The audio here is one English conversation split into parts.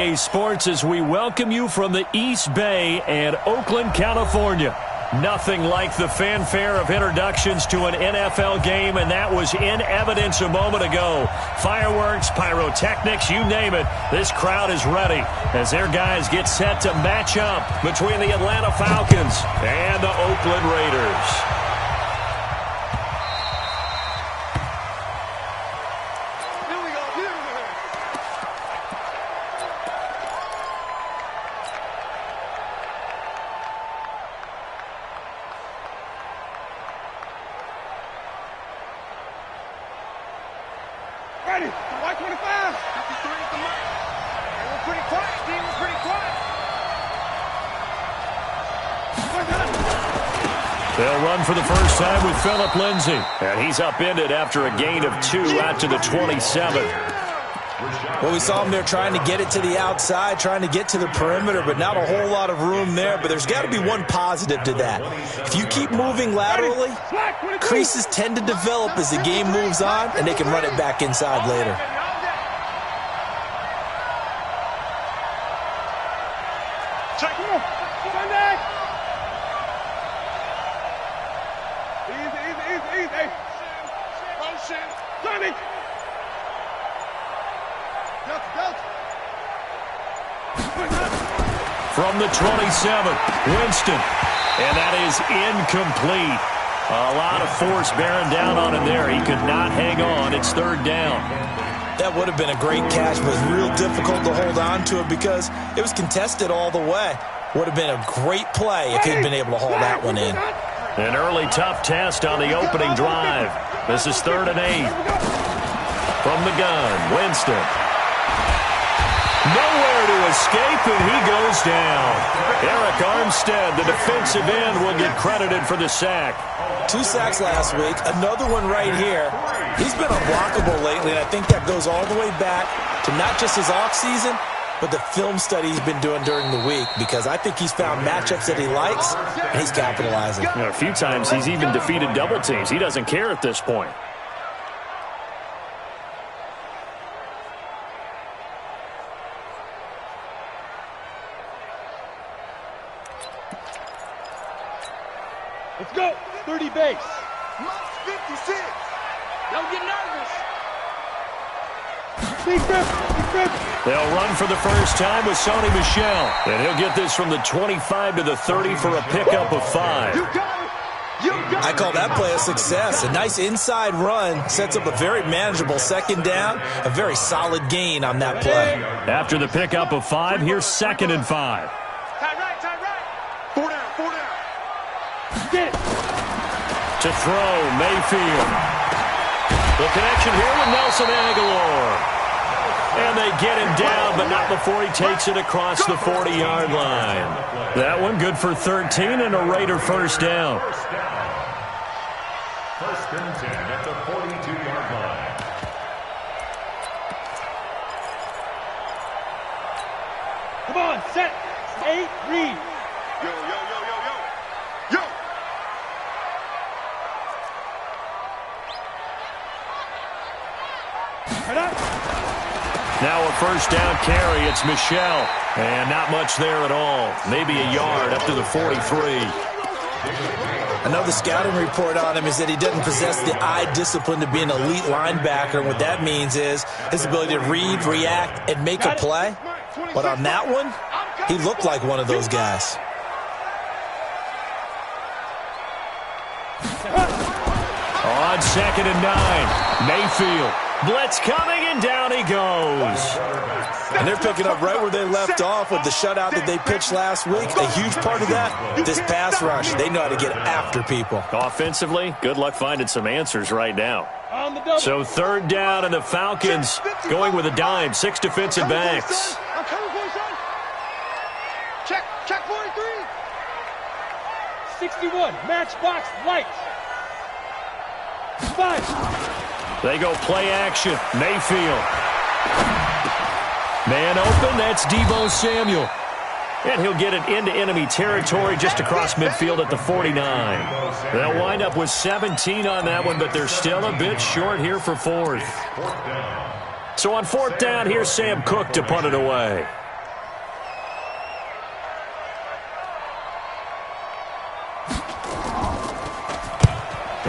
Bay Sports as we welcome you from the East Bay and Oakland, California. Nothing like the fanfare of introductions to an NFL game, and that was in evidence a moment ago. Fireworks, pyrotechnics, you name it. This crowd is ready as their guys get set to match up between the Atlanta Falcons and the Oakland Raiders. Ready, Y25. 53 at the mark. We're pretty quiet, team. We're pretty quiet. They'll run for the first time with Phillip Lindsay. And he's upended after a gain of 2 out to the 27. Well, we saw him there trying to get it to the outside, trying to get to the perimeter, but not a whole lot of room there. But there's got to be one positive to that. If you keep moving laterally, creases tend to develop as the game moves on, and they can run it back inside later. Easy. Motion. Johnny. From the 27, Winston. And that is incomplete. A lot of force bearing down on him there. He could not hang on. It's third down. That would have been a great catch, but it was real difficult to hold on to it because it was contested all the way. Would have been a great play if he'd been able to haul that one in. An early tough test on the opening drive. This is 3rd and 8. From the gun, Winston. Nowhere to escape, and he goes down. Eric Armstead, the defensive end, will get credited for the sack. 2 sacks last week, another one right here. He's been unblockable lately, and I think that goes all the way back to not just his offseason, but the film study he's been doing during the week, because I think he's found matchups that he likes, and he's capitalizing. You know, a few times he's even defeated double teams. He doesn't care at this point. Let's go. 30 base. 56. Don't get nervous. Big rip. They'll run for the first time with Sony Michel. And he'll get this from the 25 to the 30 for a pickup of 5. I call that play a success. A nice inside run sets up a very manageable second down. A very solid gain on that play. After the pickup of 5, here's 2nd and 5. Tie right. 4 down. Get it. To throw, Mayfield. The connection here with Nelson Aguilar. And they get him down, but not before he takes it across the 40-yard line. That one good for 13 and a Raider first down. First and 10 at the 42-yard line. Come on, set. 8, read. Yo. Now a first down carry. It's Michel. And not much there at all. Maybe a yard up to the 43. Another scouting report on him is that he doesn't possess the eye discipline to be an elite linebacker. And what that means is his ability to read, react, and make a play. But on that one, he looked like one of those guys. On 2nd and 9, Mayfield. Blitz coming, and down he goes. And they're picking up right where they left off with the shutout that they pitched last week. A huge part of that, this pass rush. They know how to get after people. Offensively, good luck finding some answers right now. So 3rd down, and the Falcons going with a dime. 6 defensive backs. I'm coming for you, son. Check 43. 61, matchbox lights. 5. They go play action. Mayfield. Man open, that's Deebo Samuel. And he'll get it into enemy territory just across midfield at the 49. They'll wind up with 17 on that one, but they're still a bit short here for 4th. So on 4th down, here's Sam Cook to punt it away.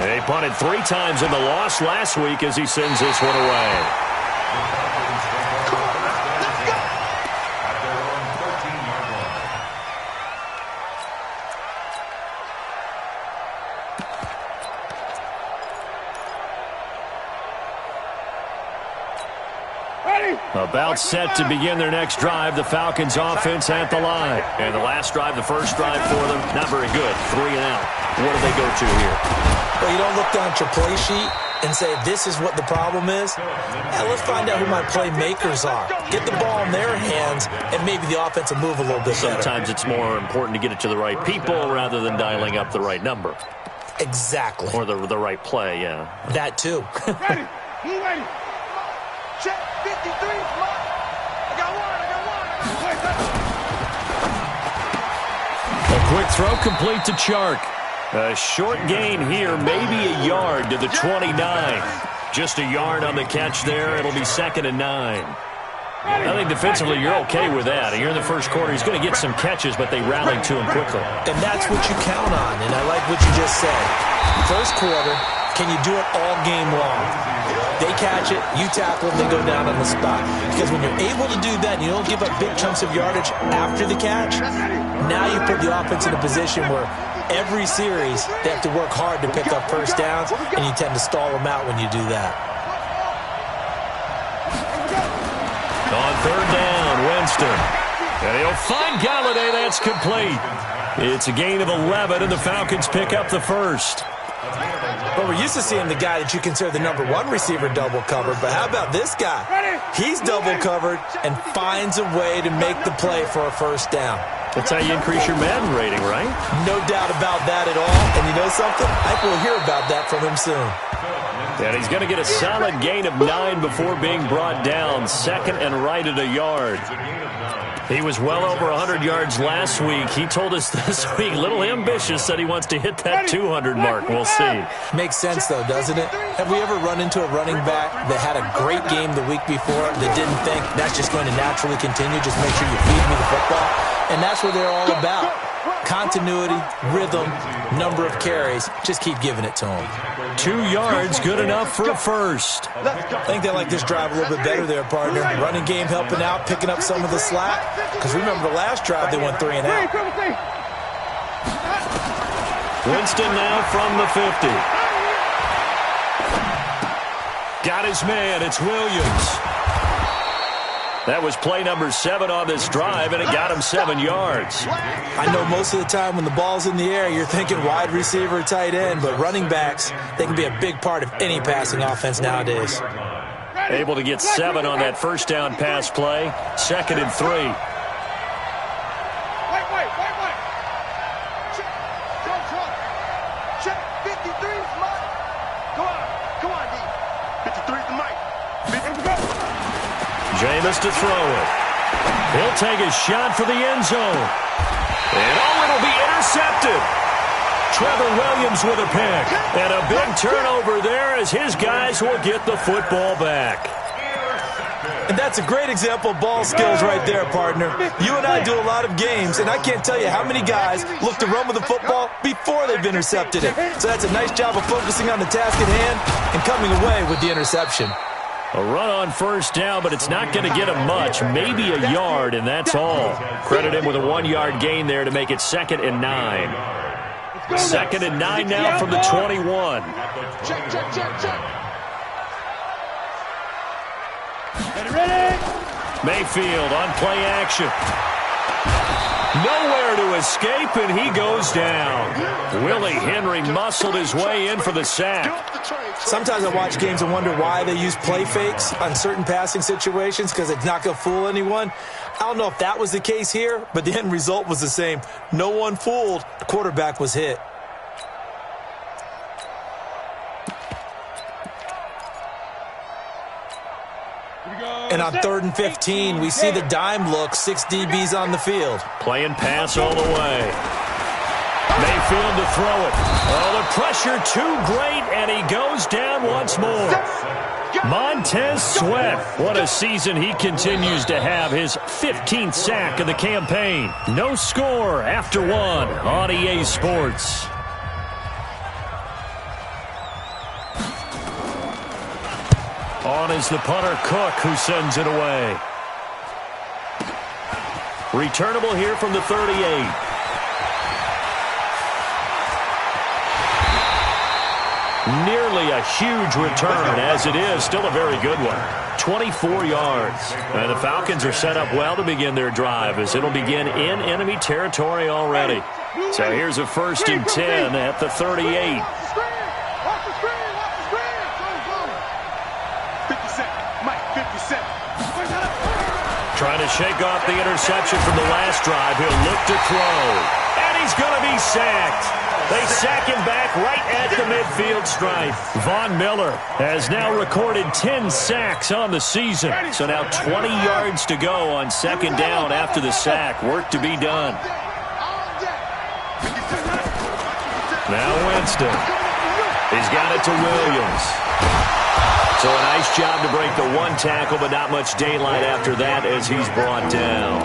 They punted 3 times in the loss last week as he sends this one away. About set to begin their next drive, the Falcons offense at the line. And the last drive, the first drive for them, not very good. 3 and out. What do they go to here? Well, you don't look down at your play sheet and say, this is what the problem is. Yeah, let's find out who my playmakers are. Get the ball in their hands, and maybe the offense will move a little bit better. Sometimes it's more important to get it to the right people rather than dialing up the right number. Exactly. Or the right play, yeah. That too. Ready. You ready? Check 53. I got one. A quick throw complete to Chark. A short gain here, maybe a yard to the 29. Just a yard on the catch there. It'll be 2nd and 9. I think defensively you're okay with that. Here in the first quarter, he's going to get some catches, but they rallied to him quickly. And that's what you count on, and I like what you just said. First quarter, can you do it all game long? They catch it, you tackle them, they go down on the spot. Because when you're able to do that and you don't give up big chunks of yardage after the catch, now you put the offense in a position where every series they have to work hard to pick up first downs, and you tend to stall them out when you do that. On 3rd down, Winston. And he'll find Galladay. That's complete. It's a gain of 11, and the Falcons pick up the first. Well, we're used to seeing the guy that you consider the #1 receiver double covered, but how about this guy? He's double covered and finds a way to make the play for a first down. That's how you increase your Madden rating, right? No doubt about that at all. And you know something? I think we'll hear about that from him soon. And he's going to get a solid gain of 9 before being brought down. 2nd and right at a yard. He was well over 100 yards last week. He told us this week, a little ambitious, said he wants to hit that 200 mark. We'll see. Makes sense, though, doesn't it? Have we ever run into a running back that had a great game the week before that didn't think that's just going to naturally continue? Just make sure you feed me the football. And that's what they're all about. Continuity, rhythm, number of carries. Just keep giving it to them. 2 yards, good enough for a first. I think they like this drive a little bit better there, partner. Running game helping out, picking up some of the slack. Because remember the last drive, they went 3 and out. Winston now from the 50. Got his man, it's Williams. That was play number 7 on this drive, and it got him 7 yards. I know most of the time when the ball's in the air, you're thinking wide receiver, tight end, but running backs, they can be a big part of any passing offense nowadays. Able to get 7 on that first down pass play. 2nd and 3. Wait. Check 53, Mike. Come on, D. 53 to Mike. Jameis to throw it. He'll take a shot for the end zone. And it'll be intercepted. Trevor Williams with a pick. And a big turnover there as his guys will get the football back. And that's a great example of ball skills right there, partner. You and I do a lot of games, and I can't tell you how many guys look to run with the football before they've intercepted it. So that's a nice job of focusing on the task at hand and coming away with the interception. A run on first down, but it's not going to get him much. Maybe a yard, and that's all. Credit him with a 1-yard gain there to make it 2nd and 9. 2nd and 9 now from the 21. Check. Mayfield on play action. Nowhere to escape, and he goes down. Willie Henry muscled his way in for the sack. Sometimes I watch games and wonder why they use play fakes on certain passing situations because it's not going to fool anyone. I don't know if that was the case here, but the end result was the same. No one fooled. The quarterback was hit. And on 3rd and 15, we see the dime look, 6 DBs on the field. Playing pass all the way. Mayfield to throw it. Oh, the pressure too great, and he goes down once more. Montez Sweat. What a season he continues to have. His 15th sack of the campaign. No score after 1 on EA Sports. is the punter, Cook, who sends it away. Returnable here from the 38. Nearly a huge return, as it is still a very good one. 24 yards. And the Falcons are set up well to begin their drive, as it'll begin in enemy territory already. So here's a 1st and 10 at the 38. Trying to shake off the interception from the last drive. He'll look to throw. And he's going to be sacked. They sack him back right at the midfield stripe. Von Miller has now recorded 10 sacks on the season. So now 20 yards to go on 2nd down after the sack. Work to be done. Now Winston. He's got it to Williams. So a nice job to break the 1 tackle, but not much daylight after that as he's brought down.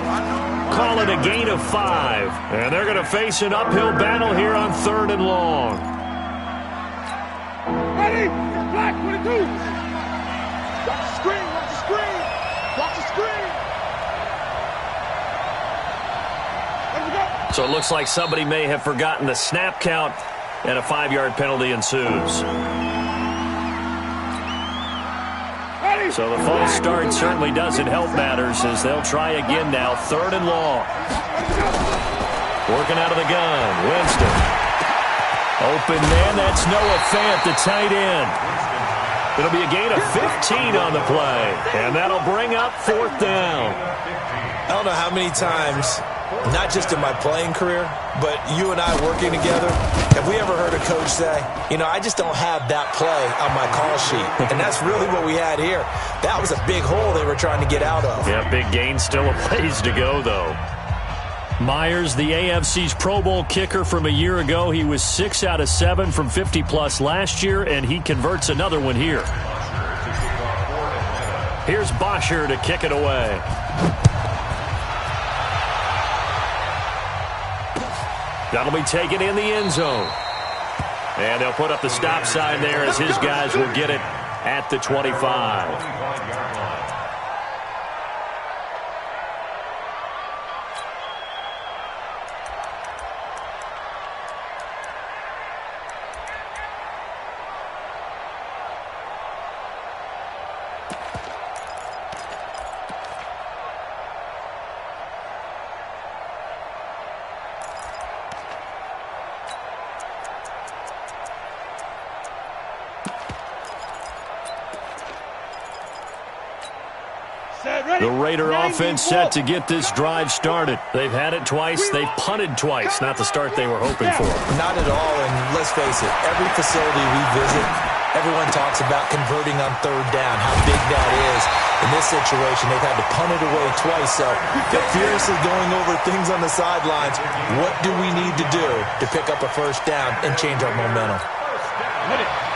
Call it a gain of 5. And they're going to face an uphill battle here on 3rd and long. Ready? It's black. 22. Watch the screen. Watch the screen. Watch the screen. Let's go. So it looks like somebody may have forgotten the snap count, and a 5-yard penalty ensues. So the false start certainly doesn't help matters, as they'll try again now. 3rd and long. Working out of the gun. Winston. Open man. That's Noah Fant, the tight end. It'll be a gain of 15 on the play. And that'll bring up 4th down. I don't know how many times, not just in my playing career, but you and I working together, have we ever heard a coach say, you know, I just don't have that play on my call sheet. And that's really what we had here. That was a big hole they were trying to get out of. Yeah, big gain, still a ways to go, though. Myers, the AFC's Pro Bowl kicker from a year ago. He was 6 out of 7 from 50-plus last year, and he converts another one here. Here's Bosher to kick it away. That'll be taken in the end zone. And they'll put up the stop sign there as his guys will get it at the 25. The Raider offense set to get this drive started. They've had it twice. They've punted twice. Not the start they were hoping for. Not at all, and let's face it, every facility we visit, everyone talks about converting on 3rd down, how big that is. In this situation, they've had to punt it away twice, so they're furiously going over things on the sidelines. What do we need to do to pick up a 1st down and change our momentum?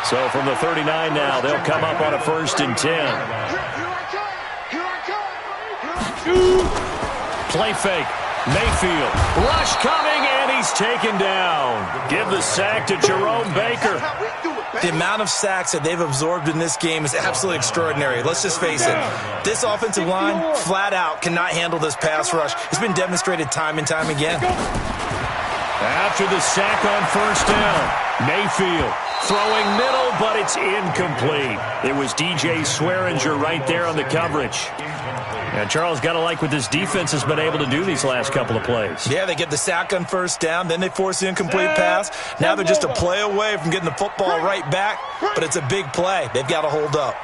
So from the 39 now, they'll come up on a 1st and 10. Play fake. Mayfield. Rush coming, and he's taken down. Give the sack to Jerome Baker. The amount of sacks that they've absorbed in this game is absolutely extraordinary. Let's just face it. This offensive line, flat out, cannot handle this pass rush. It's been demonstrated time and time again. After the sack on 1st down, Mayfield throwing middle, but it's incomplete. It was DJ Swearinger right there on the coverage. And Charles, got to like what this defense has been able to do these last couple of plays. Yeah, they get the sack on 1st down, then they force the incomplete pass. Now they're just a play away from getting the football right back, but it's a big play. They've got to hold up.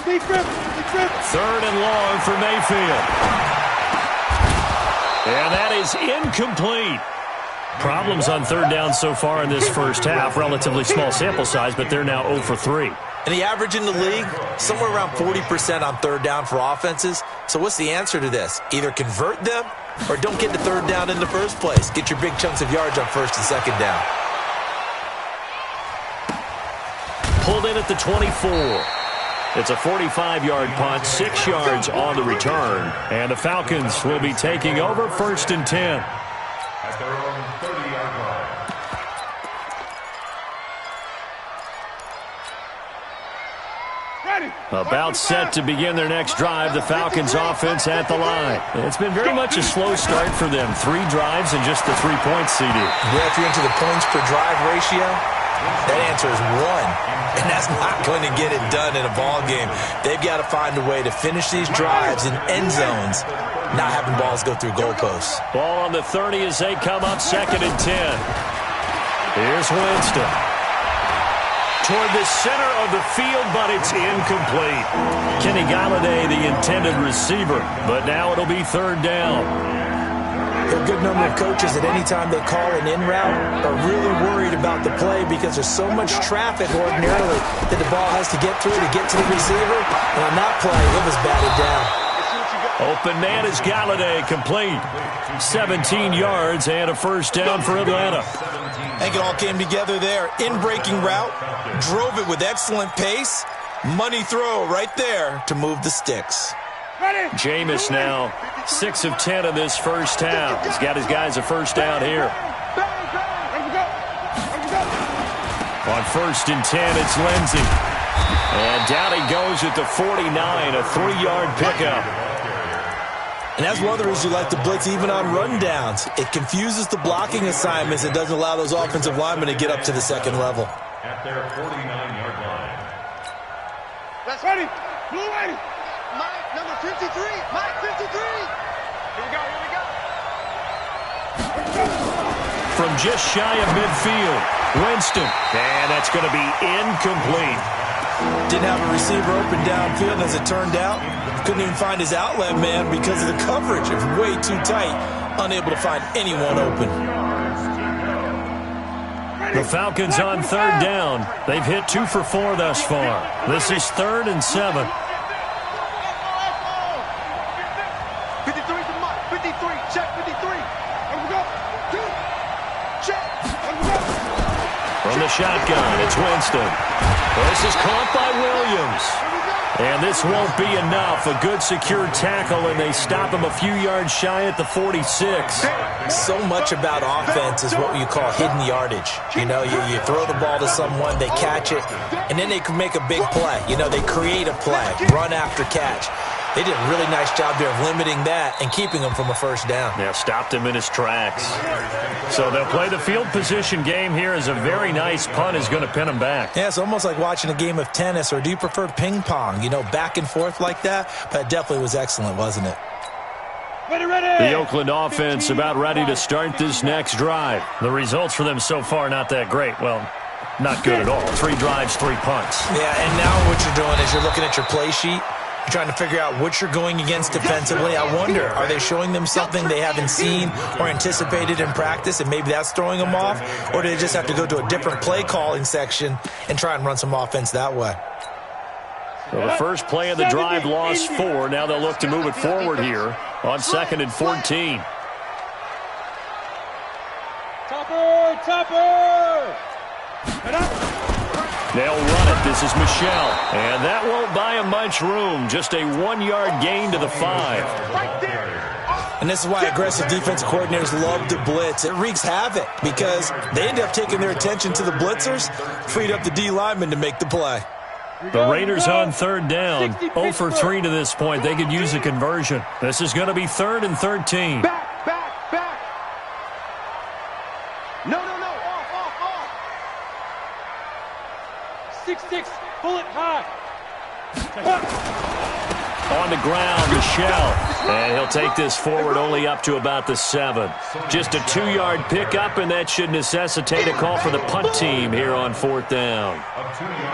3rd and long for Mayfield. And that is incomplete. Problems on 3rd down so far in this first half. Relatively small sample size, but they're now 0 for 3. And the average in the league, somewhere around 40% on 3rd down for offenses. So what's the answer to this? Either convert them or don't get to 3rd down in the first place. Get your big chunks of yards on 1st and 2nd down. Pulled in at the 24. It's a 45-yard punt, 6 yards on the return. And the Falcons will be taking over 1st and 10. At their own 30-yard line. About set to begin their next drive, the Falcons offense at the line. It's been very much a slow start for them. 3 drives and just the 3 points, CD. Yeah, if you're into the points per drive ratio, that answer is 1. And that's not going to get it done in a ball game. They've got to find a way to finish these drives in end zones, not having balls go through goalposts. Ball on the 30 as they come up 2nd and 10. Here's Winston. Toward the center of the field, but it's incomplete. Kenny Galladay, the intended receiver, but now it'll be 3rd down. A good number of coaches at any time they call an in route are really worried about the play because there's so much traffic ordinarily that the ball has to get through to get to the receiver. And on that play, it was batted down. Open man is Galladay, complete. 17 yards and a 1st down for Atlanta. I think it all came together there. In-breaking route, drove it with excellent pace. Money throw right there to move the sticks. Jameis now 6 of 10 in this first half. He's got his guys a 1st down here. On 1st and 10, it's Lindsey. And down he goes at the 49, a 3-yard pickup. And that's one of the reasons you like to blitz even on rundowns. It confuses the blocking assignments. It doesn't allow those offensive linemen to get up to the 2nd level. At their 49-yard line. That's ready. Blue ready. Mike, number 53. Mike, 53. Here we go. From just shy of midfield, Winston. And that's going to be incomplete. Didn't have a receiver open downfield, as it turned out. Couldn't even find his outlet man because of the coverage. It was way too tight. Unable to find anyone open. The Falcons on 3rd down. They've hit 2 for 4 thus far. This is 3rd and 7. 53 to Mike. 53. Check 53. Here we go. 2. Check. Here we go. From the shotgun, it's Winston. This is caught by Williams. And this won't be enough. A good secure tackle, and they stop him a few yards shy at the 46. So much about offense is what you call hidden yardage. You know, you throw the ball to someone, they catch it, and then they can make a big play. You know, they create a play, run after catch. They did a really nice job there of limiting that and keeping him from a 1st down. Yeah, stopped him in his tracks. So they'll play the field position game here as a very nice punt is going to pin him back. Yeah, it's almost like watching a game of tennis, or do you prefer ping pong? You know, back and forth like that? But it definitely was excellent, wasn't it? Ready. The Oakland offense about ready to start this next drive. The results for them so far not that great. Well, not good at all. 3 drives, 3 punts. Yeah, and now what you're doing is you're looking at your play sheet. You're trying to figure out what you're going against defensively. I wonder, are they showing them something they haven't seen or anticipated in practice, and maybe that's throwing them off? Or do they just have to go to a different play calling section and try and run some offense that way? So the first play of the drive lost 4. Now they'll look to move it forward here on 2nd and 14. Topper. They'll run it. This is Michelle. And that won't buy him much room. Just a 1-yard gain to the 5. And this is why aggressive defensive coordinators love to blitz. It wreaks havoc because they end up taking their attention to the blitzers, freed up the D lineman to make the play. The Raiders on 3rd down. 0 for 3 to this point. They could use a conversion. This is going to be 3rd and 13. Back. No. Off. 6-6. Pull it high. On the ground, Michelle. And he'll take this forward only up to about the 7. Just a 2-yard pickup, and that should necessitate a call for the punt team here on 4th down.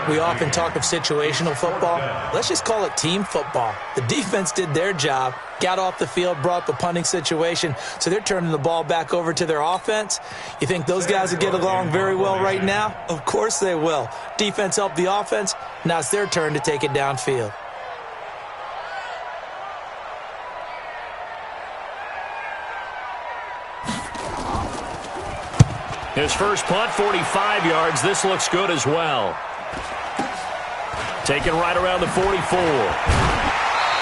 We often talk of situational football. Let's just call it team football. The defense did their job, got off the field, brought the punting situation, so they're turning the ball back over to their offense. You think those guys will get along very well right now? Of course they will. Defense helped the offense. Now it's their turn to take it downfield. His first punt, 45 yards. This looks good as well. Taken right around the 44.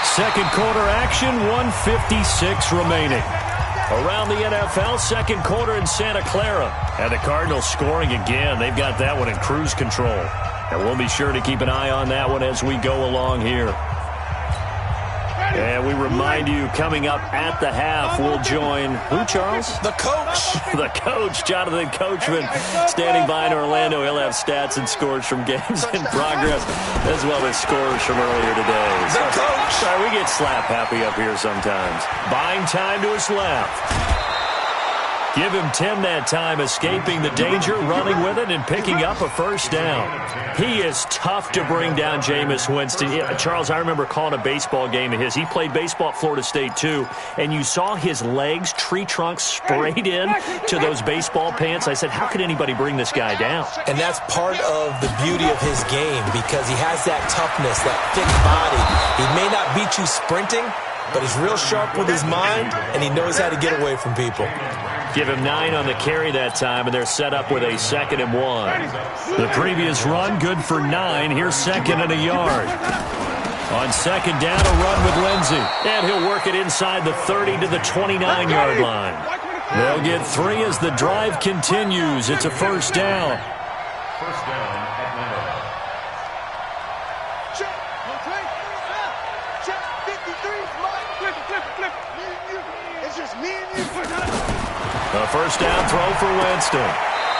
Second quarter action, 1:56 remaining. Around the NFL, second quarter in Santa Clara. And the Cardinals scoring again. They've got that one in cruise control. And we'll be sure to keep an eye on that one as we go along here. And we remind you, coming up at the half, we'll join who, Charles? The coach. The coach, Jonathan Coachman, standing by in Orlando. He'll have stats and scores from games in progress, as well as scores from earlier today. The coach. Sorry, we get slap happy up here sometimes. Buying time to his left. Give him 10 that time, escaping the danger, running with it, and picking up a first down. He is tough to bring down, Jameis Winston. Yeah, Charles, I remember calling a baseball game of his. He played baseball at Florida State, too, and you saw his legs, tree trunks sprayed in to those baseball pants. I said, how could anybody bring this guy down? And that's part of the beauty of his game because he has that toughness, that thick body. He may not beat you sprinting, but he's real sharp with his mind, and he knows how to get away from people. Give him 9 on the carry that time, and they're set up with a 2nd and 1. The previous run, good for 9. Here's 2nd and a yard. On 2nd down, a run with Lindsey. And he'll work it inside the 30 to the 29-yard line. They'll get 3 as the drive continues. It's a first down. First down, Atlanta. Check. Okay. Check. 53. Flip it. Me and you. It's just me and you. A first down throw for Winston.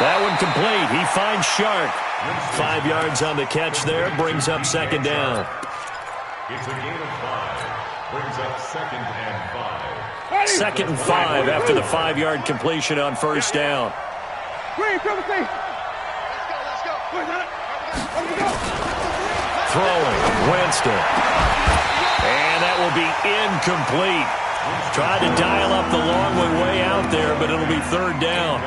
That one complete. He finds Shark. 5 yards on the catch there. Brings up 2nd down. It's a gain of 5. Brings up 2nd and 5. 2nd and 5 after the 5-yard completion on first down. Let's go. Throwing. Winston. And that will be incomplete. Tried to dial up the long way out there, but it'll be 3rd down.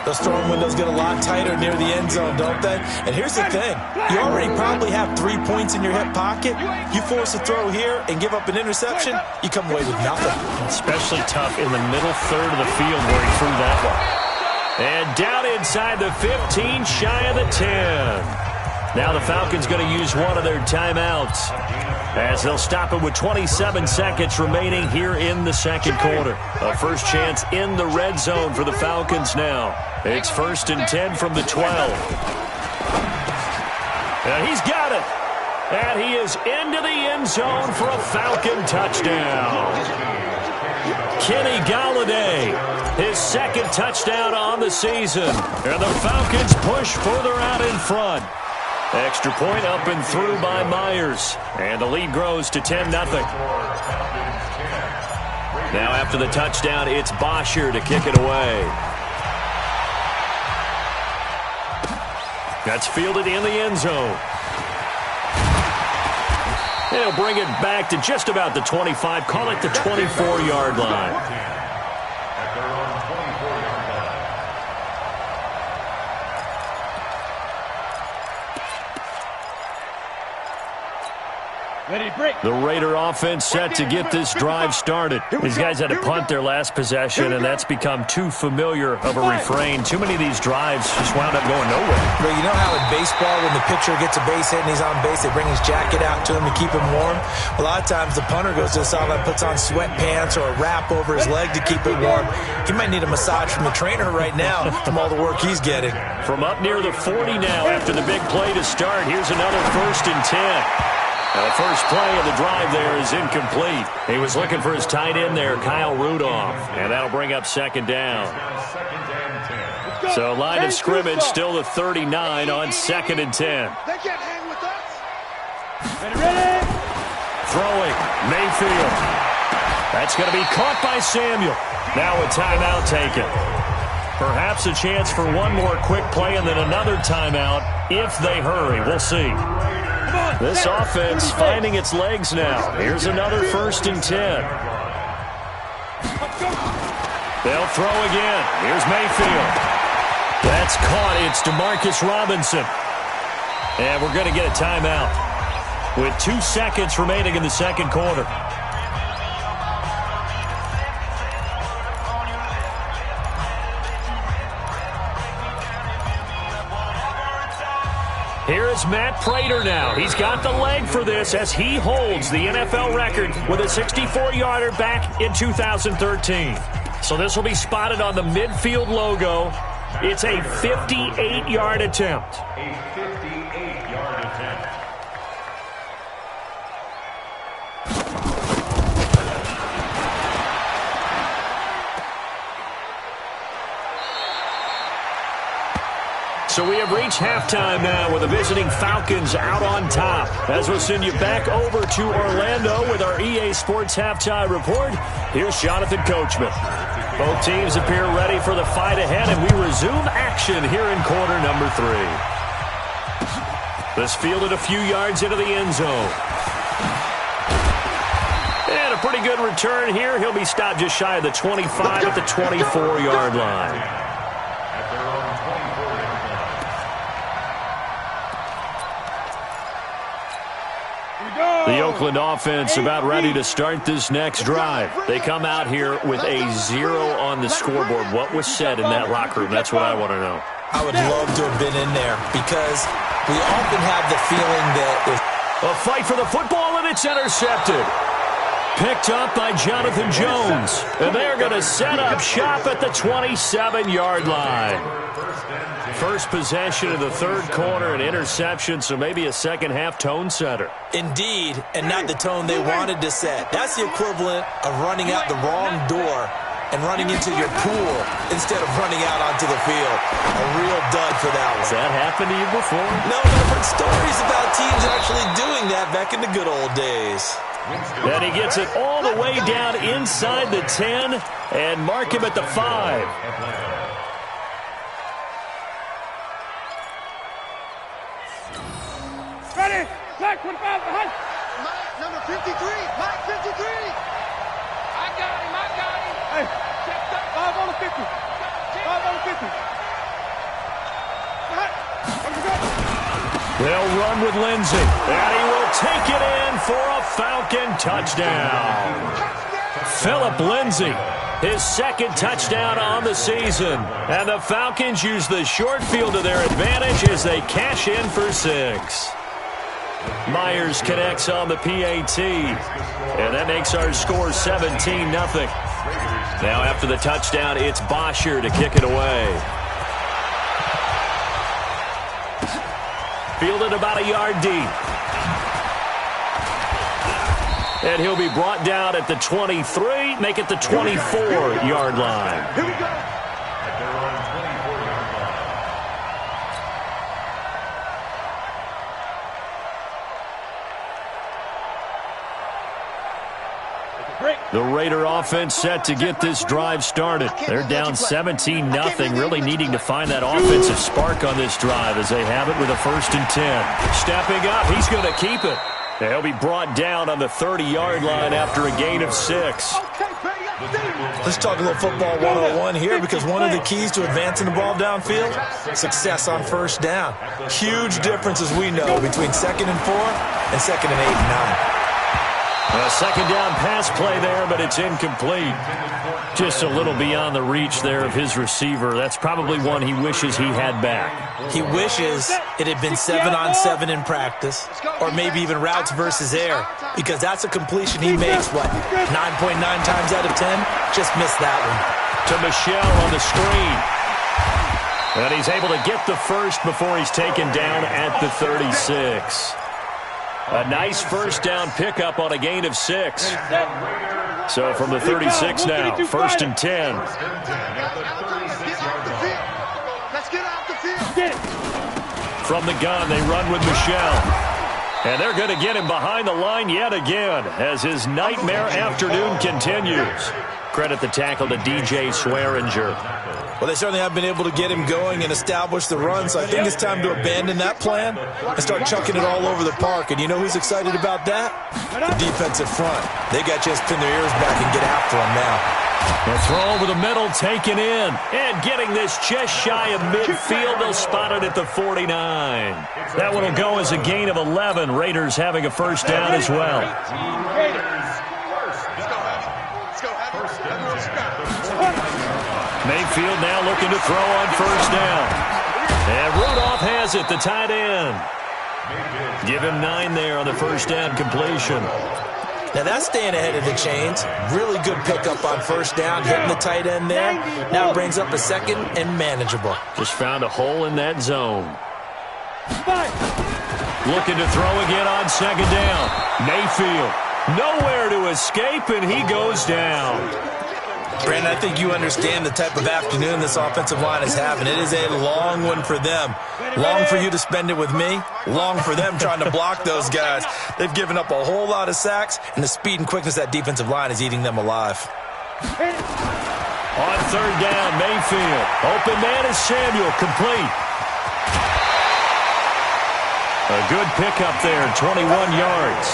Those throwing windows get a lot tighter near the end zone, don't they? And here's the thing. You already probably have 3 points in your hip pocket. You force a throw here and give up an interception, you come away with nothing. Especially tough in the middle third of the field where he threw that one. And down inside the 15, shy of the 10. Now the Falcons going to use one of their timeouts as they'll stop it with 27 seconds remaining here in the 2nd quarter. A first chance in the red zone for the Falcons now. It's 1st and 10 from the 12. And he's got it. And he is into the end zone for a Falcon touchdown. Kenny Galladay, his 2nd touchdown on the season. And the Falcons push further out in front. Extra point up and through by Myers. And the lead grows to 10-0. Now after the touchdown, it's Bosher to kick it away. That's fielded in the end zone. He'll bring it back to just about the 25. Call it the 24-yard line. The Raider offense set to get this drive started. These guys had to punt their last possession, and that's become too familiar of a refrain. Too many of these drives just wound up going nowhere. Well, you know how in baseball, when the pitcher gets a base hit and he's on base, they bring his jacket out to him to keep him warm? A lot of times the punter goes to the sideline, puts on sweatpants or a wrap over his leg to keep it warm. He might need a massage from the trainer right now from all the work he's getting. From up near the 40 now after the big play to start, here's another 1st and 10. Now the first play of the drive there is incomplete. He was looking for his tight end there, Kyle Rudolph, and that'll bring up 2nd down. So line of scrimmage still the 39 on 2nd and 10. They can't hang with us. Ready? Throwing, Mayfield. That's going to be caught by Samuel. Now a timeout taken. Perhaps a chance for one more quick play and then another timeout if they hurry. We'll see. This offense finding its legs now. Here's another 1st and 10. They'll throw again. Here's Mayfield. That's caught. It's DeMarcus Robinson. And we're going to get a timeout with 2 seconds remaining in the 2nd quarter. Here is Matt Prater now. He's got the leg for this as he holds the NFL record with a 64-yarder back in 2013. So this will be spotted on the midfield logo. It's a 58-yard attempt. A 58-yard attempt. So we have reached halftime now with the visiting Falcons out on top. As we'll send you back over to Orlando with our EA Sports Halftime Report, here's Jonathan Coachman. Both teams appear ready for the fight ahead, and we resume action here in quarter number 3. This fielded a few yards into the end zone. And a pretty good return here. He'll be stopped just shy of the 25 at the 24-yard line. The Oakland offense about ready to start this next drive. They come out here with a 0 on the scoreboard. What was said in that locker room? That's what I want to know. I would love to have been in there because we often have the feeling that a fight for the football, and it's intercepted. Picked up by Jonathan Jones. And they're going to set up shop at the 27-yard line. First possession of the third quarter, an interception, so maybe a second-half tone setter. Indeed, and not the tone they wanted to set. That's the equivalent of running out the wrong door and running into your pool instead of running out onto the field. A real dud for that one. Has that happened to you before? No, but I've heard stories about teams actually doing that back in the good old days. And he gets it all the way down inside the 10 and mark him at the 5. Ready? Black 25 behind. Mike, number 53. Mike, 53. I got him. Hey, 5 on the 50. 5 on the 50. They'll run with Lindsey, and he will take it in for a Falcon touchdown. Phillip Lindsey, his second touchdown on the season. And the Falcons use the short field to their advantage as they cash in for 6. Myers connects on the PAT, and that makes our score 17-0. Now after the touchdown, it's Bosher to kick it away. Fielded about a yard deep. And he'll be brought down at the 23, make it the 24-yard line. Here we go. At their own 24-yard line. The Raider offense set to get this drive started. They're down 17-0, really needing to find that offensive spark on this drive as they have it with a 1st and 10. Stepping up, he's going to keep it. He'll be brought down on the 30-yard line after a gain of 6. Let's talk a little football 101 here, because one of the keys to advancing the ball downfield, success on first down. Huge difference, as we know, between 2nd and 4 and 2nd and 8 and 9. A second down pass play there, but it's incomplete. Just a little beyond the reach there of his receiver. That's probably one he wishes he had back. He wishes it had been 7-on-7 in practice, or maybe even routes versus air, because that's a completion he makes, 9.9 times out of 10? Just missed that one. To Michelle on the screen. And he's able to get the first before he's taken down at the 36. A nice first down pickup on a gain of 6. So from the 36 now, 1st and 10. Let's get out the field. From the gun, they run with Michelle. And they're going to get him behind the line yet again as his nightmare afternoon continues. Credit the tackle to DJ Swearinger. Well, they certainly have been able to get him going and establish the run, so I think it's time to abandon that plan and start chucking it all over the park. And you know who's excited about that? The defensive front. They got just pin their ears back and get after him now. The throw over the middle taken in. And getting this just shy of midfield. They'll spot it at the 49. That one will go as a gain of 11. Raiders having a first down as well. Mayfield now looking to throw on first down. And Rudolph has it, the tight end. Give him 9 there on the first down completion. Now that's staying ahead of the chains. Really good pickup on first down, hitting the tight end there. Now brings up a second and manageable. Just found a hole in that zone. Looking to throw again on second down. Mayfield, nowhere to escape, and he goes down. Brandon, I think you understand the type of afternoon this offensive line is having. It is a long one for them. Long for you to spend it with me. Long for them trying to block those guys. They've given up a whole lot of sacks, and the speed and quickness of that defensive line is eating them alive. On third down, Mayfield. Open man is Samuel, complete. A good pickup there, 21 yards.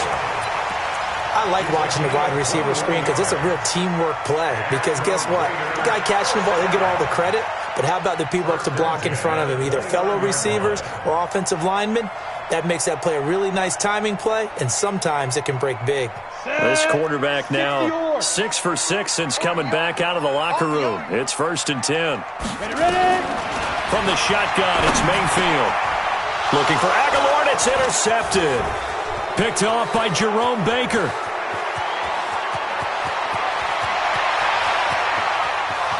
I like watching the wide receiver screen because it's a real teamwork play. Because guess what? The guy catching the ball, he'll get all the credit. But how about the people up to block in front of him, either fellow receivers or offensive linemen? That makes that play a really nice timing play, and sometimes it can break big. This quarterback now 6 for 6 since coming back out of the locker room. It's 1st and 10. From the shotgun, it's Mayfield. Looking for Aguilar, and it's intercepted. Picked off by Jerome Baker.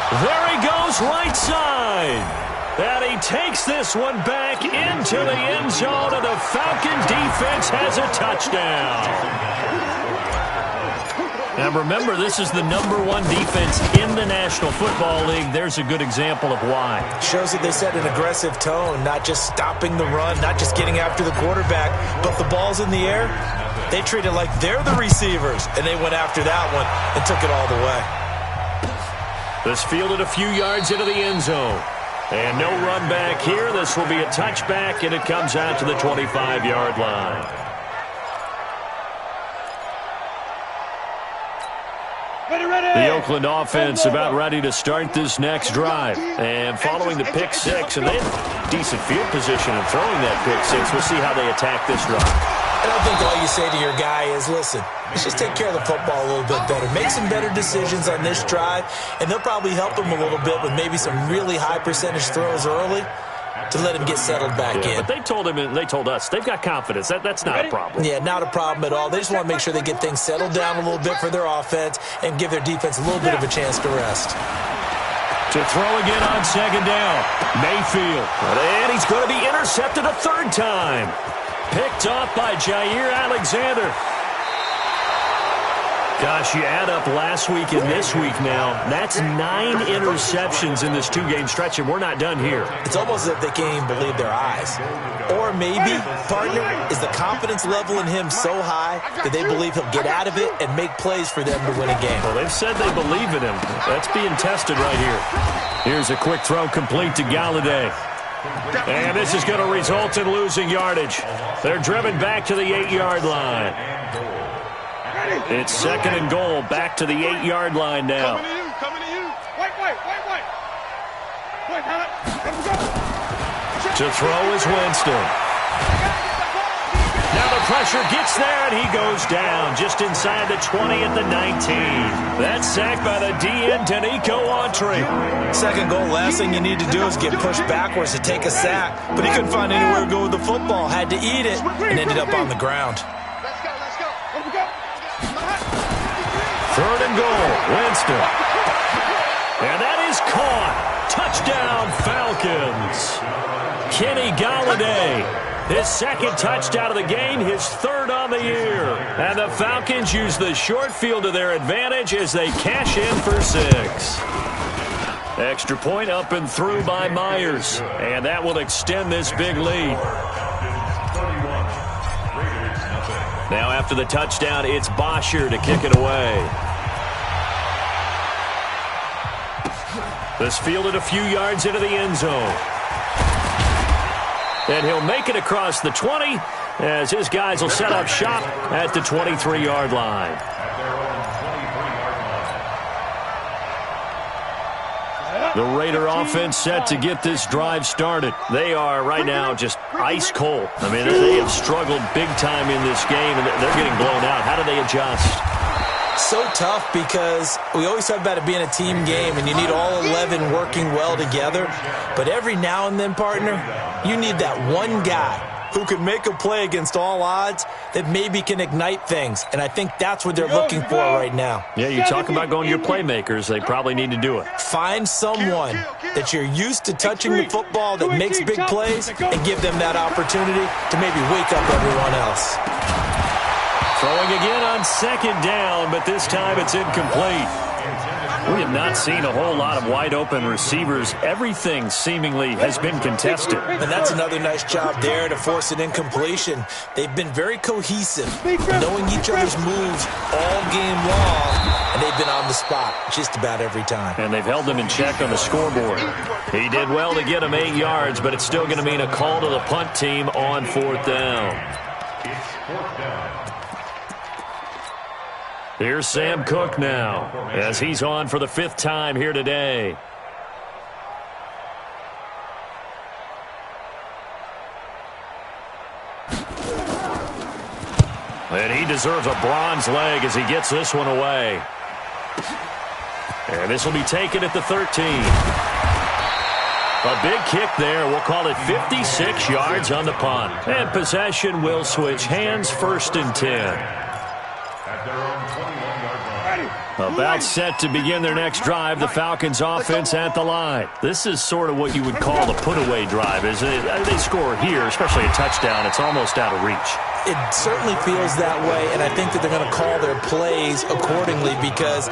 There he goes, right side. And he takes this one back into the end zone, and the Falcon defense has a touchdown. Now remember, this is the #1 defense in the National Football League. There's a good example of why. Shows that they set an aggressive tone, not just stopping the run, not just getting after the quarterback, but the ball's in the air. They treat it like they're the receivers, and they went after that one and took it all the way. This fielded a few yards into the end zone. And no run back here. This will be a touchback, and it comes out to the 25-yard line. The Oakland offense about ready to start this next drive. And following the pick six, and they have decent field position in throwing that pick six. We'll see how they attack this drive. And I think all you say to your guy is, listen, let's just take care of the football a little bit better. Make some better decisions on this drive, and they'll probably help him a little bit with maybe some really high percentage throws early to let him get settled back in. But they told him, and they told us, they've got confidence. That's not a problem. Yeah, not a problem at all. They just want to make sure they get things settled down a little bit for their offense and give their defense a little bit of a chance to rest. To throw again on second down, Mayfield. And he's going to be intercepted a third time. Picked off by Jair Alexander. Gosh, you add up last week and this week now. That's 9 interceptions in this 2-game stretch, and we're not done here. It's almost as if they can't even believe their eyes. Or maybe, partner, is the confidence level in him so high that they believe he'll get out of it and make plays for them to win a game. Well, they've said they believe in him. That's being tested right here. Here's a quick throw complete to Galladay. And this is going to result in losing yardage. They're driven back to the 8-yard line. It's 2nd and goal, back to the 8-yard line now. Coming to you. Wait. To throw is Winston. Now the pressure gets there, and he goes down just inside the 20 at the 19. That's sacked by the DN, Danico Autry. 2nd goal, last thing you need to do is get pushed backwards to take a sack. But he couldn't find anywhere to go with the football, had to eat it, and ended up on the ground. Let's go. Where we go? 3rd and goal, Winston. And that is caught. Touchdown, Falcons. Kenny Galladay, his 2nd touchdown of the game, his 3rd on the year. And the Falcons use the short field to their advantage as they cash in for 6. Extra point up and through by Myers. And that will extend this big lead. Now after the touchdown, it's Bosher to kick it away. This fielded a few yards into the end zone. And he'll make it across the 20 as his guys will set up shop at the 23-yard line. The Raider offense set to get this drive started. They are right now just ice cold. I mean, they have struggled big time in this game, and they're getting blown out. How do they adjust? So tough because we always talk about it being a team game and you need all 11 working well together. But every now and then, partner, you need that one guy who can make a play against all odds that maybe can ignite things. And I think that's what they're looking for right now. Yeah, you talk about going to your playmakers. They probably need to do it. Find someone that you're used to touching the football that makes big plays and give them that opportunity to maybe wake up everyone else. Throwing again on second down, but this time it's incomplete. We have not seen a whole lot of wide-open receivers. Everything seemingly has been contested. And that's another nice job there to force an incompletion. They've been very cohesive, knowing each other's moves all game long, and they've been on the spot just about every time. And they've held them in check on the scoreboard. He did well to get him 8 yards, but it's still going to mean a call to the punt team on 4th down. It's 4th down. Here's Sam Cook now as he's on for the 5th time here today. And he deserves a bronze leg as he gets this one away. And this will be taken at the 13. A big kick there. We'll call it 56 yards on the punt. And possession will switch hands, 1st and 10. About set to begin their next drive, the Falcons offense at the line. This is sort of what you would call the put-away drive. As they score here, especially a touchdown, it's almost out of reach. It certainly feels that way, and I think that they're going to call their plays accordingly because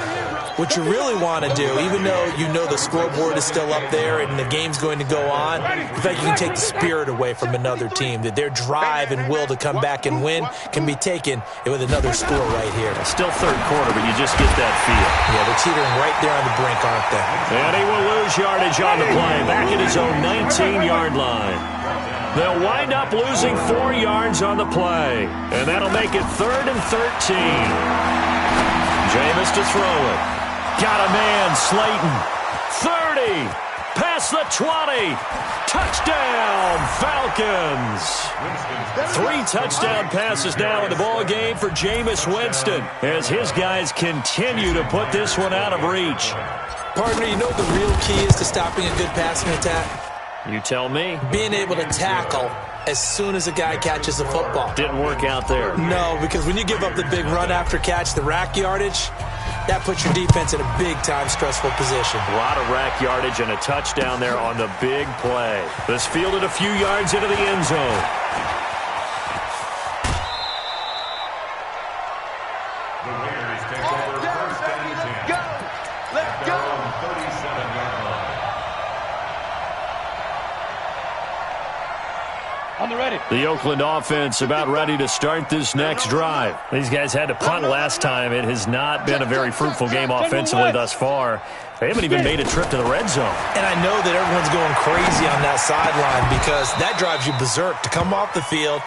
what you really want to do, even though you know the scoreboard is still up there and the game's going to go on, in fact, you can take the spirit away from another team, that their drive and will to come back and win can be taken with another score right here. Still 3rd quarter, but you just get that feel. Yeah, they're teetering right there on the brink, aren't they? And he will lose yardage on the play, back at his own 19-yard line. They'll wind up losing 4 yards on the play, and that'll make it 3rd and 13. Jameis to throw it. Got a man, Slayton. 30. Past the 20. Touchdown, Falcons. 3 touchdown passes now in the ball game for Jameis Winston as his guys continue to put this one out of reach. Partner, you know the real key is to stopping a good passing attack? You tell me. Being able to tackle as soon as a guy catches the football. Didn't work out there. No, because when you give up the big run after catch, the rack yardage, that puts your defense in a big-time stressful position. A lot of rack yardage and a touchdown there on the big play. This fielded a few yards into the end zone. The Raiders take over 1st and 10. Go! Let's go! 37-yard line. On the ready. The Oakland offense about ready to start this next drive. These guys had to punt last time. It has not been a very fruitful game offensively thus far. They haven't even made a trip to the red zone. And I know that everyone's going crazy on that sideline because that drives you berserk to come off the field,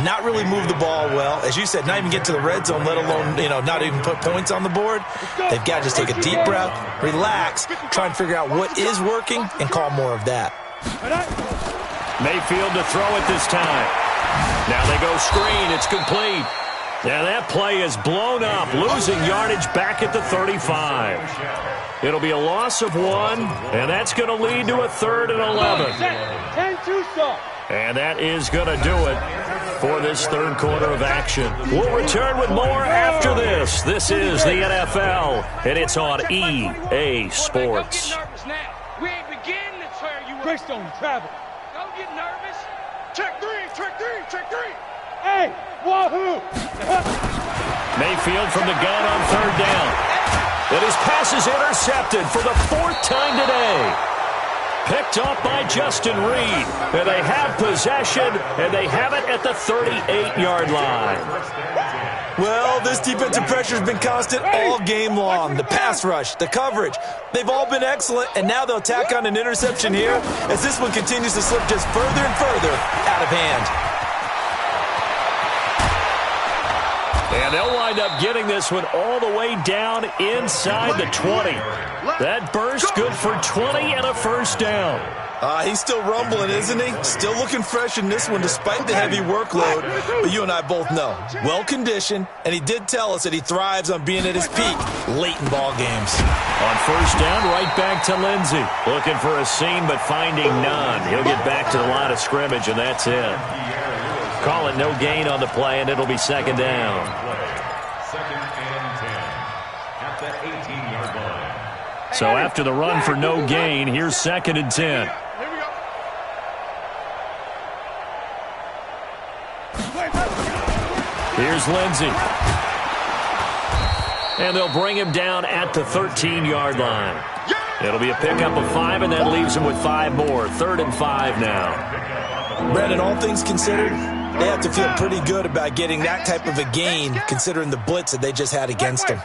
not really move the ball well. As you said, not even get to the red zone, let alone, not even put points on the board. They've got to just take a deep breath, relax, try and figure out what is working, and call more of that. Mayfield to throw it this time. Now they go screen. It's complete. And that play is blown up, losing yardage back at the 35. It'll be a loss of 1, and that's going to lead to a 3rd and 11. And that is going to do it for this 3rd quarter of action. We'll return with more after this. This is the NFL, and it's on EA Sports. We ain't beginning to tear you up. Grace don't travel. Don't get nervous. Check 3, check 3, check 3. Hey, wahoo! Mayfield from the gun on 3rd down. And his pass is intercepted for the 4th time today. Picked up by Justin Reed. And they have possession, and they have it at the 38-yard line. Well, this defensive pressure has been constant all game long. The pass rush, the coverage, they've all been excellent, and now they'll tack on an interception here as this one continues to slip just further and further out of hand. And they'll wind up getting this one all the way down inside the 20. That burst good for 20 and a 1st down. He's still rumbling, isn't he? Still looking fresh in this one despite the heavy workload. But you and I both know, well-conditioned, and he did tell us that he thrives on being at his peak late in ball games. On 1st down, right back to Lindsey. Looking for a seam, but finding none. He'll get back to the line of scrimmage, and that's it. Call it no gain on the play, and it'll be second down. Second and 10 at the 18-yard line. So after the run for no gain, here's second and 10. Here's Lindsey. And they'll bring him down at the 13-yard line. It'll be a pickup of 5, and that leaves him with 5 more. 3rd and 5 now. Brandon, all things considered, they have to feel pretty good about getting that type of a gain, considering the blitz that they just had against them.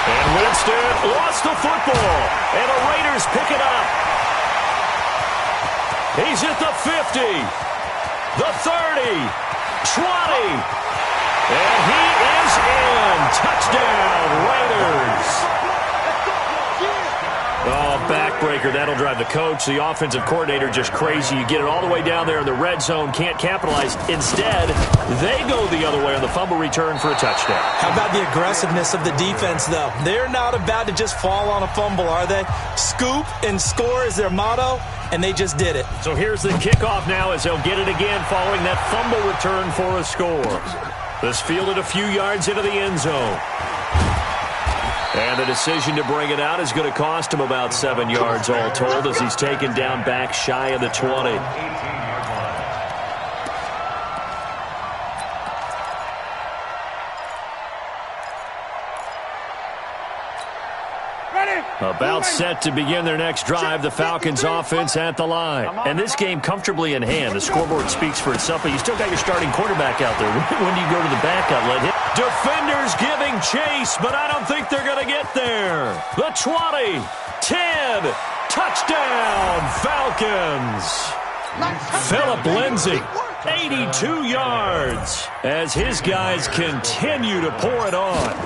And Winston lost the football, and the Raiders pick it up. He's at the 50, the 30, 20, and he is in. Touchdown, Raiders. Oh, backbreaker. That'll drive the coach, the offensive coordinator, just crazy. You get it all the way down there in the red zone, can't capitalize. Instead, they go the other way on the fumble return for a touchdown. How about the aggressiveness of the defense, though? They're not about to just fall on a fumble, are they? Scoop and score is their motto, and they just did it. So here's the kickoff now as they'll get it again following that fumble return for a score. This fielded a few yards into the end zone. And the decision to bring it out is going to cost him about 7 yards all told as he's taken down back shy of the 20. About set to begin their next drive, the Falcons offense at the line. And this game comfortably in hand. The scoreboard speaks for itself, but you still got your starting quarterback out there. When you go to the backup, let him. Defenders giving chase, but I don't think they're going to get there. The 20, 10, touchdown, Falcons. Philip Lindsay, 82 yards as his guys continue to pour it on.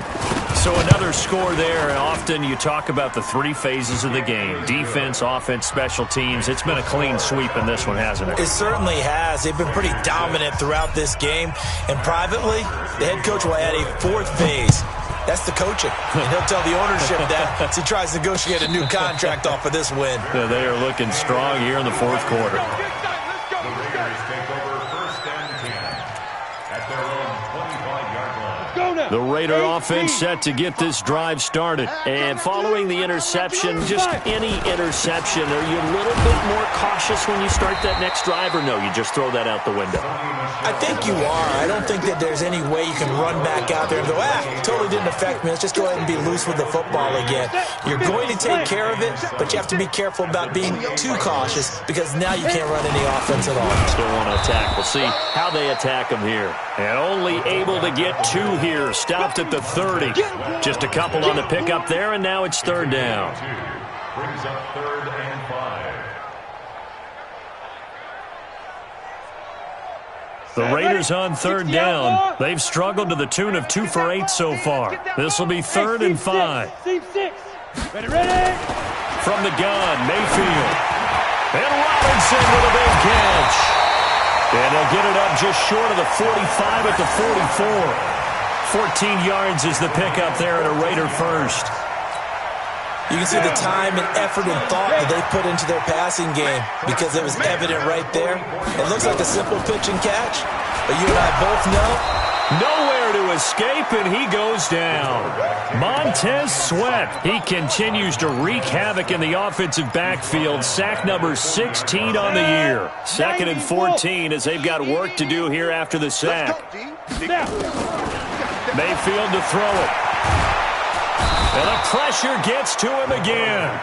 So another score there. Often you talk about the 3 phases of the game. Defense, offense, special teams. It's been a clean sweep in this one, hasn't it? It certainly has. They've been pretty dominant throughout this game. And privately, the head coach will add a 4th phase. That's the coaching. And he'll tell the ownership that as he tries to negotiate a new contract off of this win. Yeah, they are looking strong here in the 4th quarter. The Raiders take over 1st and 10 at their own 25-yard line. The Raider offense set to get this drive started. And following the interception, just any interception, are you a little bit more cautious when you start that next drive, or no, you just throw that out the window? I think you are. I don't think that there's any way you can run back out there and go, totally didn't affect me. Let's just go ahead and be loose with the football again. You're going to take care of it, but you have to be careful about being too cautious because now you can't run any offense at all. Still want to attack. We'll see how they attack them here. And only able to get 2 here. Stopped at the 30. Just a couple on the pickup there, and now it's 3rd down. Brings up 3rd and 5. The Raiders on 3rd down. They've struggled to the tune of 2 for 8 so far. This will be 3rd and 5. Ready. From the gun, Mayfield. And Robinson with a big catch. And they'll get it up just short of the 45 at the 44. 14 yards is the pickup there at a Raider first. You can see the time and effort and thought that they put into their passing game because it was evident right there. It looks like a simple pitch and catch, but you and I both know. Nowhere to escape, and he goes down. Montez Sweat, he continues to wreak havoc in the offensive backfield. Sack number 16 on the year. 2nd and 14 as they've got work to do here after the sack. Mayfield to throw it. And the pressure gets to him again.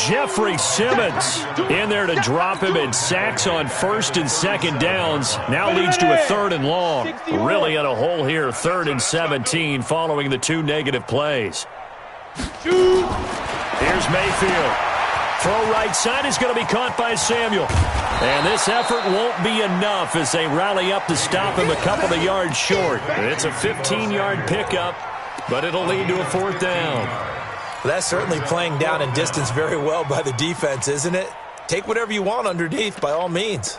Jeffrey Simmons in there to drop him, and sacks on 1st and 2nd downs. Now leads to a 3rd and long. Really in a hole here, 3rd and 17 following the 2 negative plays. Here's Mayfield. Throw right side is going to be caught by Samuel. And this effort won't be enough as they rally up to stop him a couple of yards short. It's a 15-yard pickup, but it'll lead to a 4th down. Well, that's certainly playing down and distance very well by the defense, isn't it? Take whatever you want underneath, by all means.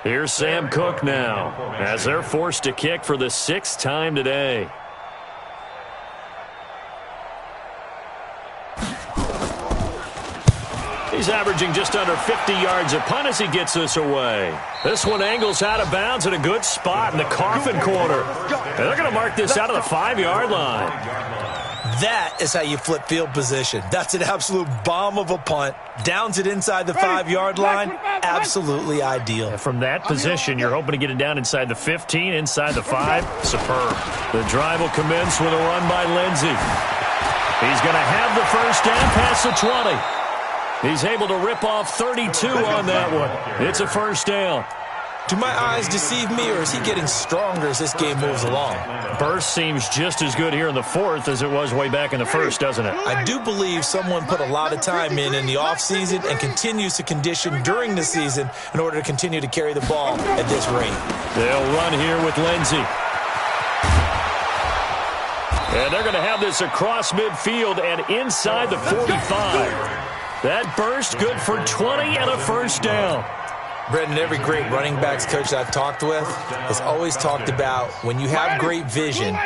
Here's Sam Cook now, as they're forced to kick for the 6th time today. He's averaging just under 50 yards a punt as he gets this away. This one angles out of bounds at a good spot in the coffin corner. And they're going to mark this out of the 5-yard line. That is how you flip field position. That's an absolute bomb of a punt. Downs it inside the 5-yard line. Absolutely ideal. And from that position, you're hoping to get it down inside the 15, inside the 5. Superb. The drive will commence with a run by Lindsey. He's going to have the first down past the 20. He's able to rip off 32 on that one. It's a first down. Do my eyes deceive me, or is he getting stronger as this game moves along? Burst seems just as good here in the 4th as it was way back in the 1st, doesn't it? I do believe someone put a lot of time in the offseason and continues to condition during the season in order to continue to carry the ball at this rate. They'll run here with Lindsey. And they're going to have this across midfield and inside the 45. That burst good for 20 and a first down. Brendan, every great running backs coach I've talked with has always talked about when you have great vision,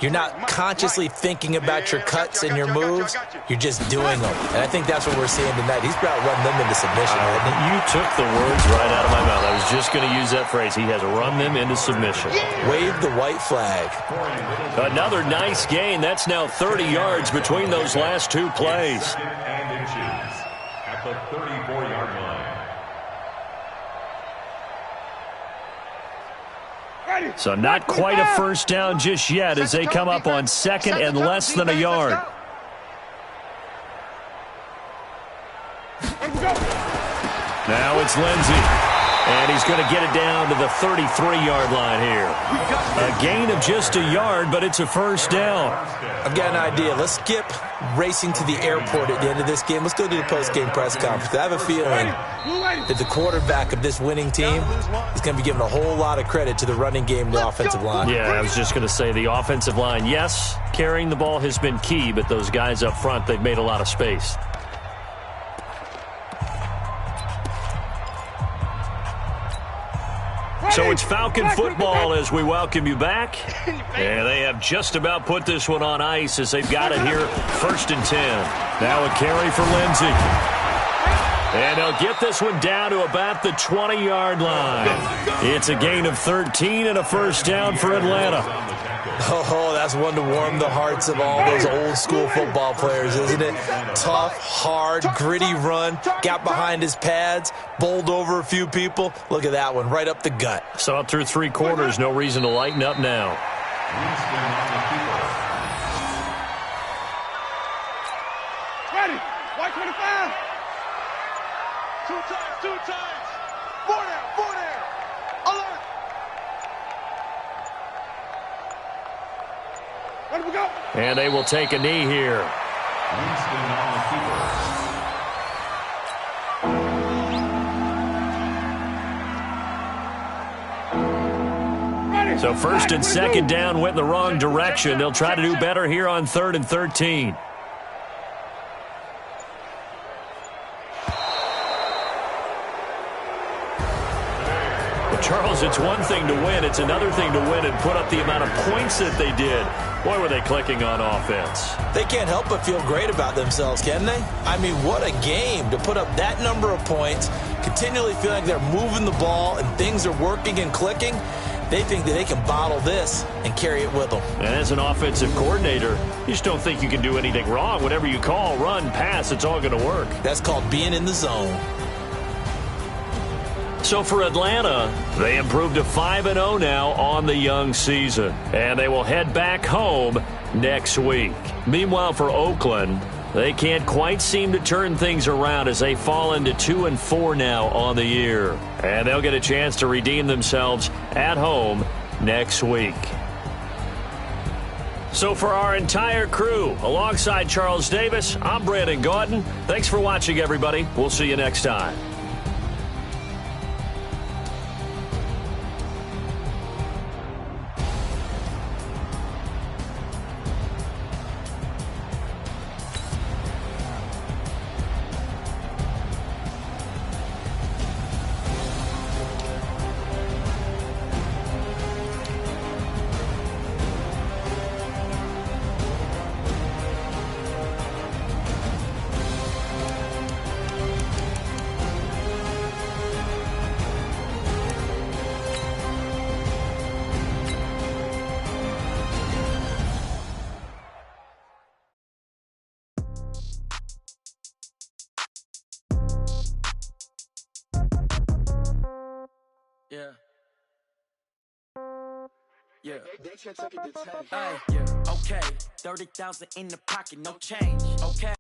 you're not consciously thinking about your cuts and your moves, you're just doing them. And I think that's what we're seeing tonight. He's about to run them into submission, hasn't he? You took the words right out of my mouth. I was just going to use that phrase. He has run them into submission. Wave the white flag. Another nice gain. That's now 30 yards between those last 2 plays. At the 34-yard line. So not quite a first down just yet as they come up on 2nd and less than a yard. Now it's Lindsey. And he's going to get it down to the 33-yard line here. A gain of just a yard, but it's a first down. I've got an idea. Let's skip racing to the airport at the end of this game. Let's go to the post-game press conference. I have a feeling that the quarterback of this winning team is going to be given a whole lot of credit to the running game and the offensive line. Yeah, I was just going to say the offensive line, yes, carrying the ball has been key, but those guys up front, they've made a lot of space. So it's Falcon football as we welcome you back. And they have just about put this one on ice as they've got it here, 1st and 10. Now a carry for Lindsey. And they'll get this one down to about the 20-yard line. It's a gain of 13 and a first down for Atlanta. Oh, that's one to warm the hearts of all those old-school football players, isn't it? Tough, hard, gritty run, got behind his pads, bowled over a few people. Look at that one, right up the gut. Saw it through 3 quarters, no reason to lighten up now. Ready, white 25. 2 times. 4 there. Alert. Ready, we go. And they will take a knee here. So 1st and 2nd down went in the wrong direction. They'll try to do better here on 3rd and 13. Charles, it's one thing to win. It's another thing to win and put up the amount of points that they did. Boy, were they clicking on offense. They can't help but feel great about themselves, can they? I mean, what a game to put up that number of points, continually feeling like they're moving the ball and things are working and clicking. They think that they can bottle this and carry it with them. And as an offensive coordinator, you just don't think you can do anything wrong. Whatever you call, run, pass, it's all going to work. That's called being in the zone. So for Atlanta, they improved to 5-0 now on the young season. And they will head back home next week. Meanwhile, for Oakland, they can't quite seem to turn things around as they fall into 2-4 now on the year. And they'll get a chance to redeem themselves at home next week. So for our entire crew, alongside Charles Davis, I'm Brandon Gaudin. Thanks for watching, everybody. We'll see you next time. Yeah. Yeah. They should take it to 10. Hey, yeah. Okay. 30,000 in the pocket, no change. Okay.